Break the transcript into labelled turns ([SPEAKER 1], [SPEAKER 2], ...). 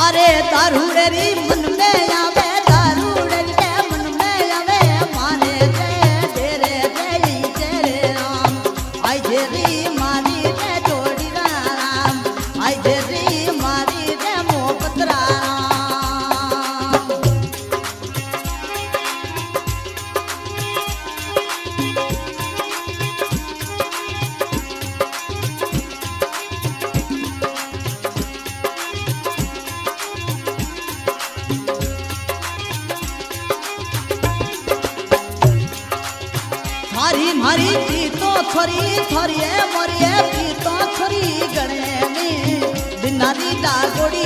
[SPEAKER 1] अरे दारूड़ेरी मन में आवे दारूड़ेरी के मन में आवे मारे रे तेरे जय तेरे राम आई जेरी मारी रे जोड़ी राम आई जेरी मारी रे मोहब्बत राम। थारी मारी की तो छोरी छोरी मोरी की तो छोरी गणे में बिनारी डागोड़ी